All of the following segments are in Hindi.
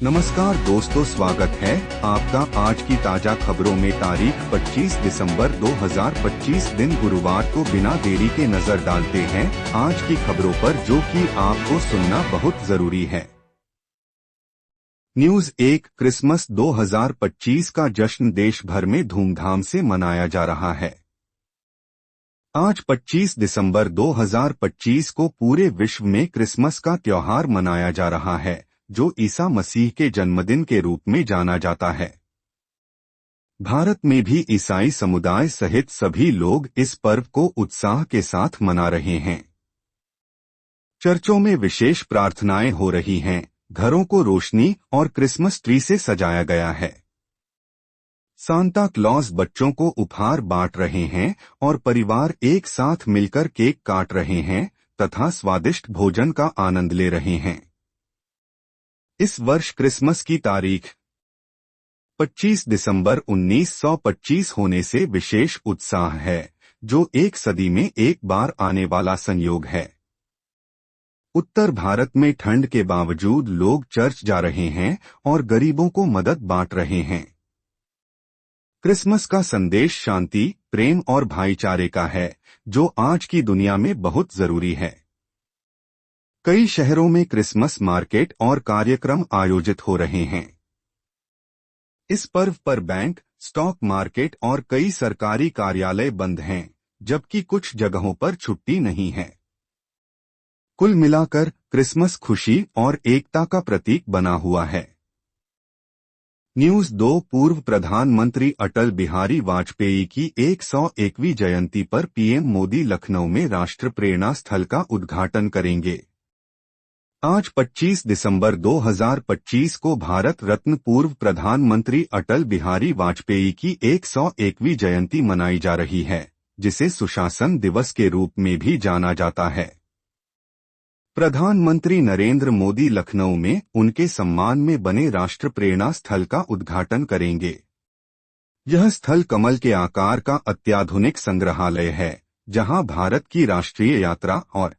नमस्कार दोस्तों, स्वागत है आपका आज की ताजा खबरों में। तारीख 25 दिसंबर 2025 दिन गुरुवार को बिना देरी के नजर डालते हैं आज की खबरों पर, जो कि आपको सुनना बहुत जरूरी है। न्यूज 1। क्रिसमस 2025 का जश्न देश भर में धूमधाम से मनाया जा रहा है। आज 25 दिसंबर 2025 को पूरे विश्व में क्रिसमस का त्योहार मनाया जा रहा है, जो ईसा मसीह के जन्मदिन के रूप में जाना जाता है। भारत में भी ईसाई समुदाय सहित सभी लोग इस पर्व को उत्साह के साथ मना रहे हैं। चर्चों में विशेष प्रार्थनाएं हो रही हैं, घरों को रोशनी और क्रिसमस ट्री से सजाया गया है। सांता क्लॉज बच्चों को उपहार बांट रहे हैं और परिवार एक साथ मिलकर केक काट रहे हैं तथा स्वादिष्ट भोजन का आनंद ले रहे हैं। इस वर्ष क्रिसमस की तारीख 25 दिसंबर 1925 होने से विशेष उत्साह है, जो एक सदी में एक बार आने वाला संयोग है। उत्तर भारत में ठंड के बावजूद लोग चर्च जा रहे हैं और गरीबों को मदद बांट रहे हैं। क्रिसमस का संदेश शांति, प्रेम और भाईचारे का है, जो आज की दुनिया में बहुत जरूरी है। कई शहरों में क्रिसमस मार्केट और कार्यक्रम आयोजित हो रहे हैं। इस पर्व पर बैंक, स्टॉक मार्केट और कई सरकारी कार्यालय बंद हैं, जबकि कुछ जगहों पर छुट्टी नहीं है। कुल मिलाकर क्रिसमस खुशी और एकता का प्रतीक बना हुआ है। न्यूज 2। पूर्व प्रधानमंत्री अटल बिहारी वाजपेयी की 101वीं जयंती पर पीएम मोदी लखनऊ में राष्ट्र प्रेरणा स्थल का उद्घाटन करेंगे। आज 25 दिसंबर 2025 को भारत रत्न पूर्व प्रधानमंत्री अटल बिहारी वाजपेयी की 101वीं जयंती मनाई जा रही है, जिसे सुशासन दिवस के रूप में भी जाना जाता है। प्रधानमंत्री नरेंद्र मोदी लखनऊ में उनके सम्मान में बने राष्ट्र प्रेरणा स्थल का उद्घाटन करेंगे। यह स्थल कमल के आकार का अत्याधुनिक संग्रहालय है, जहां भारत की राष्ट्रीय यात्रा और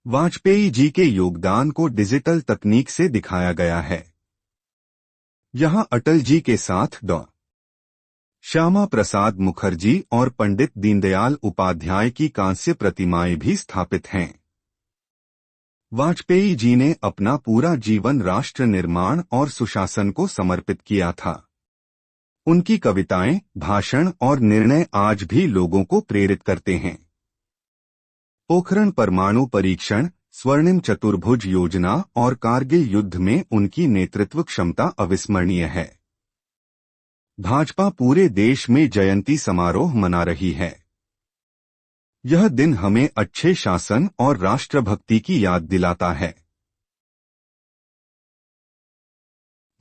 वाजपेयी जी के योगदान को डिजिटल तकनीक से दिखाया गया है। यहां अटल जी के साथ डॉ. श्यामा प्रसाद मुखर्जी और पंडित दीनदयाल उपाध्याय की कांस्य प्रतिमाएं भी स्थापित हैं। वाजपेयी जी ने अपना पूरा जीवन राष्ट्र निर्माण और सुशासन को समर्पित किया था। उनकी कविताएं, भाषण और निर्णय आज भी लोगों को प्रेरित करते हैं। पोखरण परमाणु परीक्षण, स्वर्णिम चतुर्भुज योजना और कारगिल युद्ध में उनकी नेतृत्व क्षमता अविस्मरणीय है। भाजपा पूरे देश में जयंती समारोह मना रही है। यह दिन हमें अच्छे शासन और राष्ट्रभक्ति की याद दिलाता है।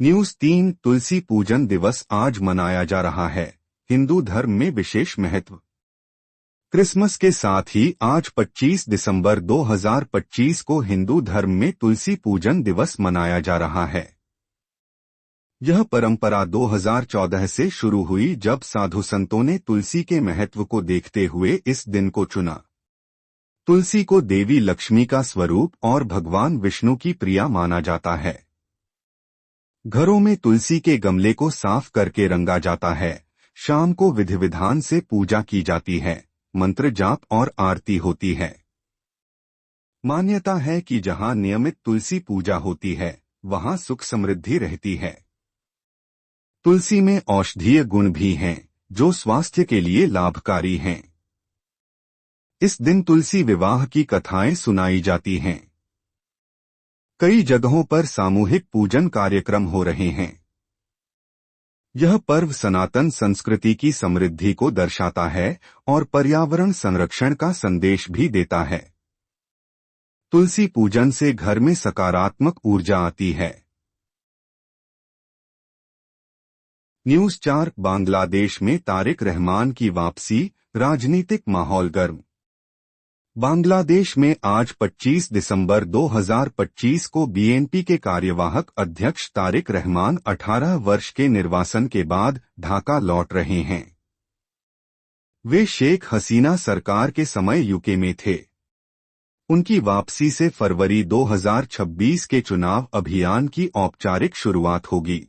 न्यूज 3। तुलसी पूजन दिवस आज मनाया जा रहा है। हिंदू धर्म में विशेष महत्व। क्रिसमस के साथ ही आज 25 दिसंबर 2025 को हिंदू धर्म में तुलसी पूजन दिवस मनाया जा रहा है। यह परंपरा 2014 से शुरू हुई, जब साधु संतों ने तुलसी के महत्व को देखते हुए इस दिन को चुना। तुलसी को देवी लक्ष्मी का स्वरूप और भगवान विष्णु की प्रिया माना जाता है। घरों में तुलसी के गमले को साफ करके रंगा जाता है। शाम को विधि विधान से पूजा की जाती है, मंत्र जाप और आरती होती है। मान्यता है कि जहां नियमित तुलसी पूजा होती है, वहां सुख समृद्धि रहती है। तुलसी में औषधीय गुण भी हैं, जो स्वास्थ्य के लिए लाभकारी हैं। इस दिन तुलसी विवाह की कथाएं सुनाई जाती हैं। कई जगहों पर सामूहिक पूजन कार्यक्रम हो रहे हैं। यह पर्व सनातन संस्कृति की समृद्धि को दर्शाता है और पर्यावरण संरक्षण का संदेश भी देता है। तुलसी पूजन से घर में सकारात्मक ऊर्जा आती है। न्यूज 4। बांग्लादेश में तारिक रहमान की वापसी, राजनीतिक माहौल गर्म। बांग्लादेश में आज 25 दिसंबर 2025 को बीएनपी के कार्यवाहक अध्यक्ष तारिक रहमान 18 वर्ष के निर्वासन के बाद ढाका लौट रहे हैं। वे शेख हसीना सरकार के समय यूके में थे। उनकी वापसी से फरवरी 2026 के चुनाव अभियान की औपचारिक शुरुआत होगी।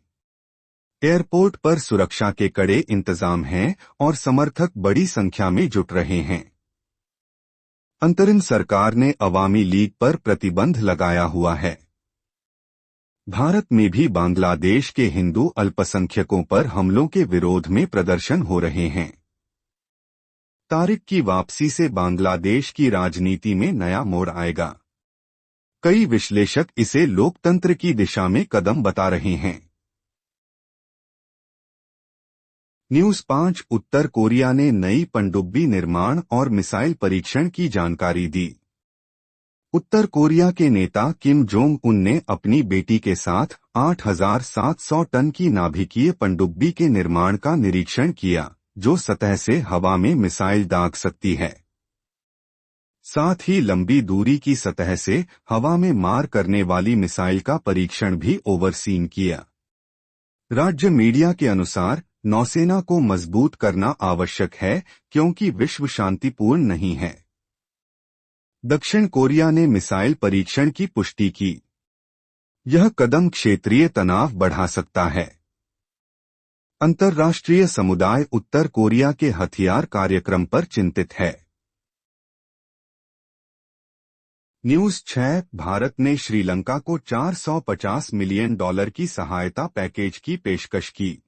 एयरपोर्ट पर सुरक्षा के कड़े इंतजाम हैं और समर्थक बड़ी संख्या में जुट रहे हैं। अंतरिम सरकार ने अवामी लीग पर प्रतिबंध लगाया हुआ है। भारत में भी बांग्लादेश के हिंदू अल्पसंख्यकों पर हमलों के विरोध में प्रदर्शन हो रहे हैं। तारिक की वापसी से बांग्लादेश की राजनीति में नया मोड़ आएगा। कई विश्लेषक इसे लोकतंत्र की दिशा में कदम बता रहे हैं। न्यूज़ 5 उत्तर कोरिया ने नई पनडुब्बी निर्माण और मिसाइल परीक्षण की जानकारी दी। उत्तर कोरिया के नेता किम जोंग उन ने अपनी बेटी के साथ 8,700 टन की नाभिकीय पनडुब्बी के निर्माण का निरीक्षण किया, जो सतह से हवा में मिसाइल दाग सकती है। साथ ही लंबी दूरी की सतह से हवा में मार करने वाली मिसाइल का परीक्षण भी ओवरसीन किया। राज्य मीडिया के अनुसार नौसेना को मजबूत करना आवश्यक है क्योंकि विश्व शांतिपूर्ण नहीं है। दक्षिण कोरिया ने मिसाइल परीक्षण की पुष्टि की। यह कदम क्षेत्रीय तनाव बढ़ा सकता है। अंतर्राष्ट्रीय समुदाय उत्तर कोरिया के हथियार कार्यक्रम पर चिंतित है। न्यूज़ 6 भारत ने श्रीलंका को $450 मिलियन की सहायता पैकेज की पेशकश की।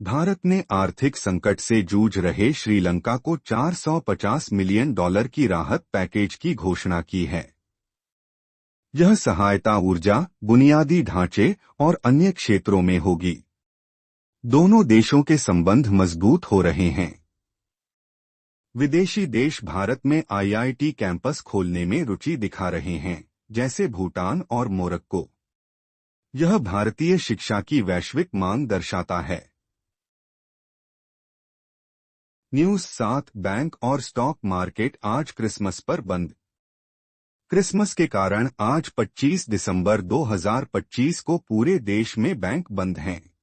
भारत ने आर्थिक संकट से जूझ रहे श्रीलंका को $450 मिलियन की राहत पैकेज की घोषणा की है। यह सहायता ऊर्जा, बुनियादी ढांचे और अन्य क्षेत्रों में होगी। दोनों देशों के संबंध मजबूत हो रहे हैं। विदेशी देश भारत में IIT कैंपस खोलने में रुचि दिखा रहे हैं, जैसे भूटान और मोरक्को। यह भारतीय शिक्षा की वैश्विक मांग दर्शाता है। न्यूज़ 7 बैंक और स्टॉक मार्केट आज क्रिसमस पर बंद। क्रिसमस के कारण आज 25 दिसंबर 2025 को पूरे देश में बैंक बंद हैं।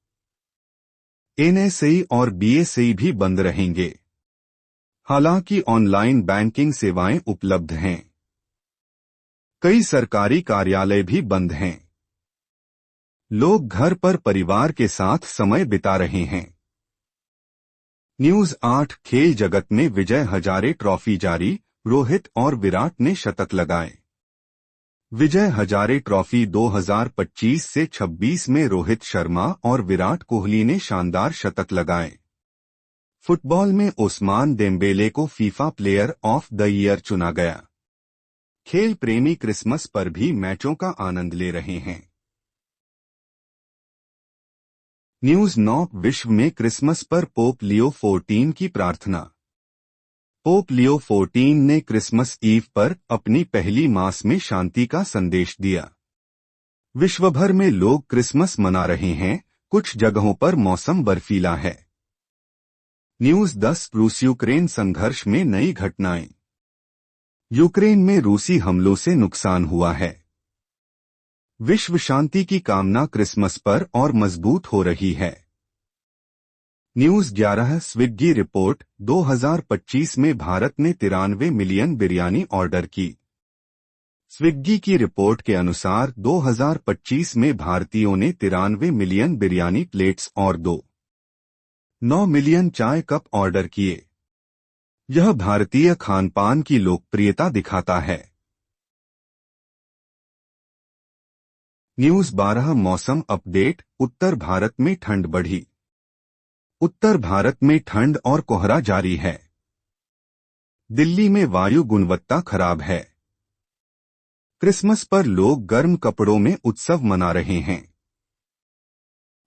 NSE और BSE भी बंद रहेंगे। हालांकि ऑनलाइन बैंकिंग सेवाएं उपलब्ध हैं। कई सरकारी कार्यालय भी बंद हैं। लोग घर पर परिवार के साथ समय बिता रहे हैं। न्यूज़ 8 खेल जगत में विजय हजारे ट्रॉफी जारी, रोहित और विराट ने शतक लगाए। विजय हजारे ट्रॉफी 2025 से 26 में रोहित शर्मा और विराट कोहली ने शानदार शतक लगाए। फुटबॉल में ओस्मान डेम्बेले को FIFA player of the year चुना गया। खेल प्रेमी क्रिसमस पर भी मैचों का आनंद ले रहे हैं। न्यूज़ 9 विश्व में क्रिसमस पर पोप लियो 14 की प्रार्थना। पोप लियो 14 ने क्रिसमस ईव पर अपनी पहली मास में शांति का संदेश दिया। विश्व भर में लोग क्रिसमस मना रहे हैं, कुछ जगहों पर मौसम बर्फीला है। न्यूज़ 10 रूस यूक्रेन संघर्ष में नई घटनाएं। यूक्रेन में रूसी हमलों से नुकसान हुआ है। विश्व शांति की कामना क्रिसमस पर और मजबूत हो रही है। न्यूज़ 11 स्विग्गी रिपोर्ट 2025 में भारत ने 93 मिलियन बिरयानी ऑर्डर की। स्विग्गी की रिपोर्ट के अनुसार 2025 में भारतीयों ने 93 मिलियन बिरयानी प्लेट्स और 2.9 मिलियन चाय कप ऑर्डर किए। यह भारतीय खानपान की लोकप्रियता दिखाता है। न्यूज़ 12 मौसम अपडेट उत्तर भारत में ठंड बढ़ी। उत्तर भारत में ठंड और कोहरा जारी है। दिल्ली में वायु गुणवत्ता खराब है। क्रिसमस पर लोग गर्म कपड़ों में उत्सव मना रहे हैं।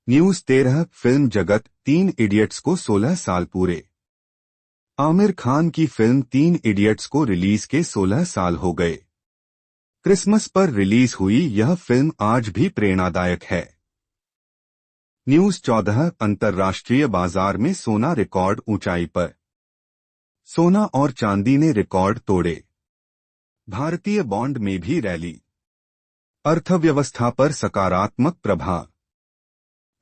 न्यूज़ 13 फिल्म जगत 3 इडियट्स को 16 साल पूरे। आमिर खान की फिल्म 3 इडियट्स को रिलीज के 16 साल हो गए। क्रिसमस पर रिलीज हुई यह फिल्म आज भी प्रेरणादायक है। न्यूज़ 14 अंतर्राष्ट्रीय बाजार में सोना रिकॉर्ड ऊंचाई पर। सोना और चांदी ने रिकॉर्ड तोड़े। भारतीय बॉन्ड में भी रैली। अर्थव्यवस्था पर सकारात्मक प्रभाव।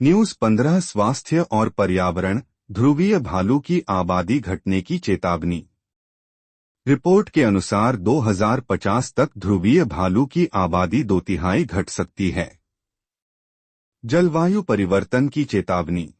न्यूज़ 15 स्वास्थ्य और पर्यावरण ध्रुवीय भालू की आबादी घटने की चेतावनी। रिपोर्ट के अनुसार 2050 तक ध्रुवीय भालू की आबादी 2/3 घट सकती है। जलवायु परिवर्तन की चेतावनी।